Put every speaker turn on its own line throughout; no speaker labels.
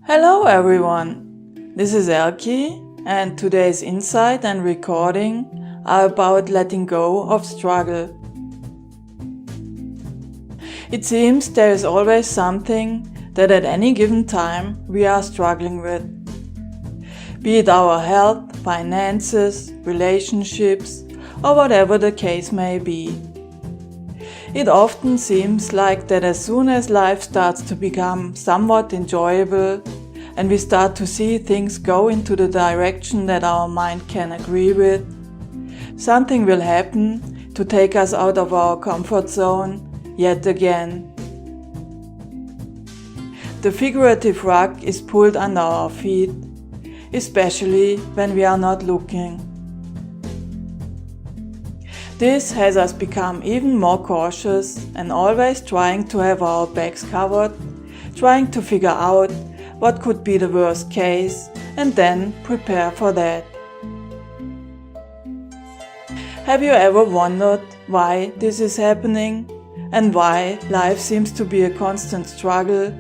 Hello everyone, this is Elke and today's insight and recording are about letting go of struggle. It seems there is always something that at any given time we are struggling with. Be it our health, finances, relationships, or whatever the case may be. It often seems like that as soon as life starts to become somewhat enjoyable and we start to see things go into the direction that our mind can agree with, something will happen to take us out of our comfort zone yet again. The figurative rug is pulled under our feet, especially when we are not looking. This has us become even more cautious and always trying to have our backs covered, trying to figure out what could be the worst case and then prepare for that. Have you ever wondered why this is happening and why life seems to be a constant struggle?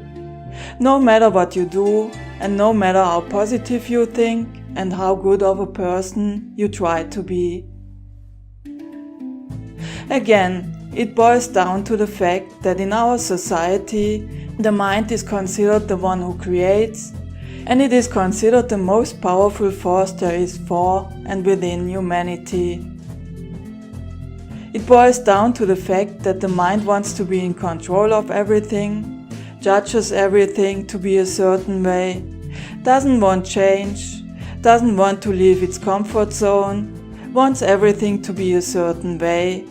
No matter what you do and no matter how positive you think and how good of a person you try to be. Again, it boils down to the fact that in our society, the mind is considered the one who creates, and it is considered the most powerful force there is for and within humanity. It boils down to the fact that the mind wants to be in control of everything, judges everything to be a certain way, doesn't want change, doesn't want to leave its comfort zone, wants everything to be a certain way,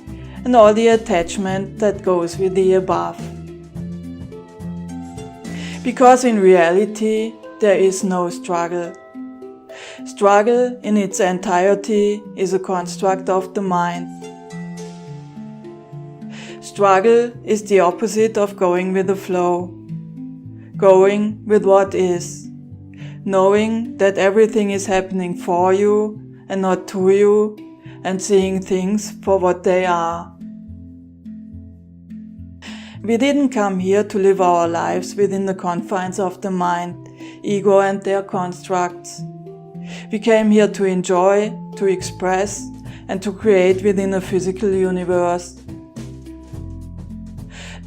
and all the attachment that goes with the above. Because in reality, there is no struggle. Struggle in its entirety is a construct of the mind. Struggle is the opposite of going with the flow. Going with what is. Knowing that everything is happening for you and not to you, and seeing things for what they are. We didn't come here to live our lives within the confines of the mind, ego and their constructs. We came here to enjoy, to express, and to create within a physical universe.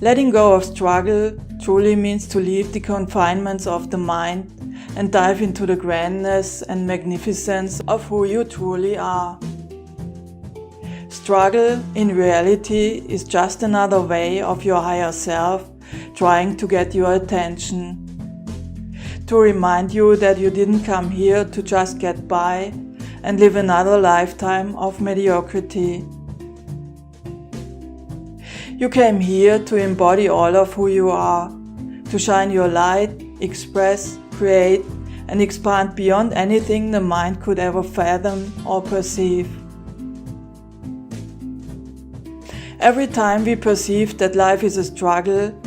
Letting go of struggle truly means to leave the confinements of the mind and dive into the grandness and magnificence of who you truly are. Struggle, in reality, is just another way of your higher self trying to get your attention. To remind you that you didn't come here to just get by and live another lifetime of mediocrity. You came here to embody all of who you are, to shine your light, express, create, and expand beyond anything the mind could ever fathom or perceive. Every time we perceive that life is a struggle,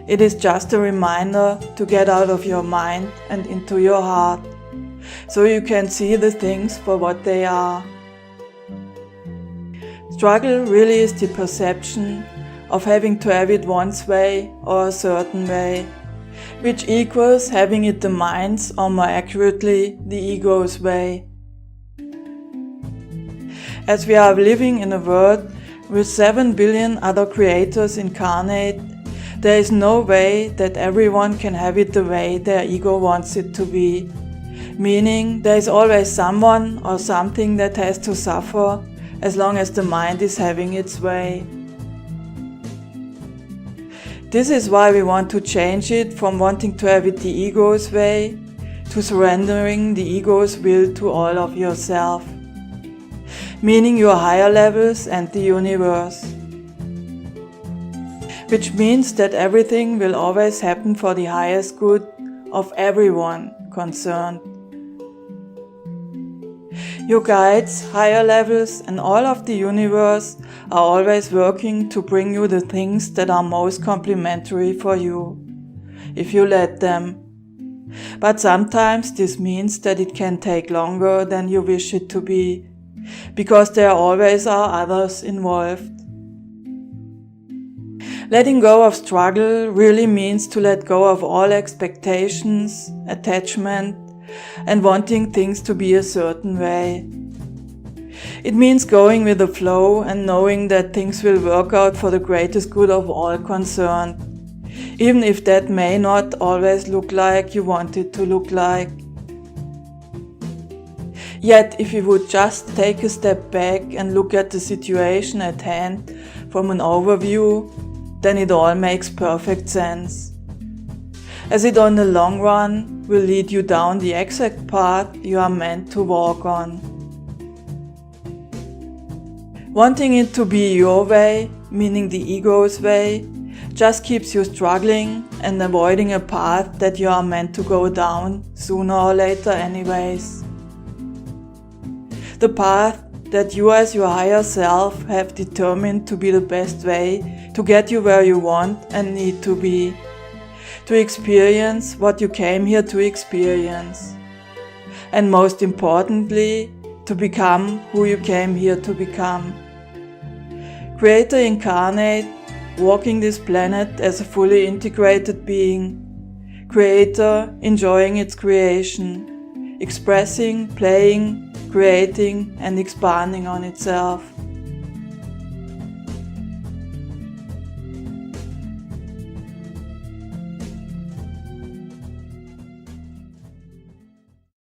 it is just a reminder to get out of your mind and into your heart, so you can see the things for what they are. Struggle really is the perception of having to have it one's way or a certain way, which equals having it the mind's, or more accurately, the ego's way. As we are living in a world with 7 billion other creators incarnate, there is no way that everyone can have it the way their ego wants it to be. Meaning, there is always someone or something that has to suffer as long as the mind is having its way. This is why we want to change it from wanting to have it the ego's way to surrendering the ego's will to all of yourself. Meaning your higher levels and the universe. Which means that everything will always happen for the highest good of everyone concerned. Your guides, higher levels, and all of the universe are always working to bring you the things that are most complementary for you, if you let them. But sometimes this means that it can take longer than you wish it to be, because there always are others involved. Letting go of struggle really means to let go of all expectations, attachment, and wanting things to be a certain way. It means going with the flow and knowing that things will work out for the greatest good of all concerned, even if that may not always look like you want it to look like. Yet, if you would just take a step back and look at the situation at hand from an overview, then it all makes perfect sense, as it on the long run will lead you down the exact path you are meant to walk on. Wanting it to be your way, meaning the ego's way, just keeps you struggling and avoiding a path that you are meant to go down sooner or later anyways. The path that you as your higher self have determined to be the best way to get you where you want and need to be, to experience what you came here to experience, and most importantly, to become who you came here to become. Creator incarnate, walking this planet as a fully integrated being. Creator enjoying its creation, expressing, playing, creating and expanding on itself.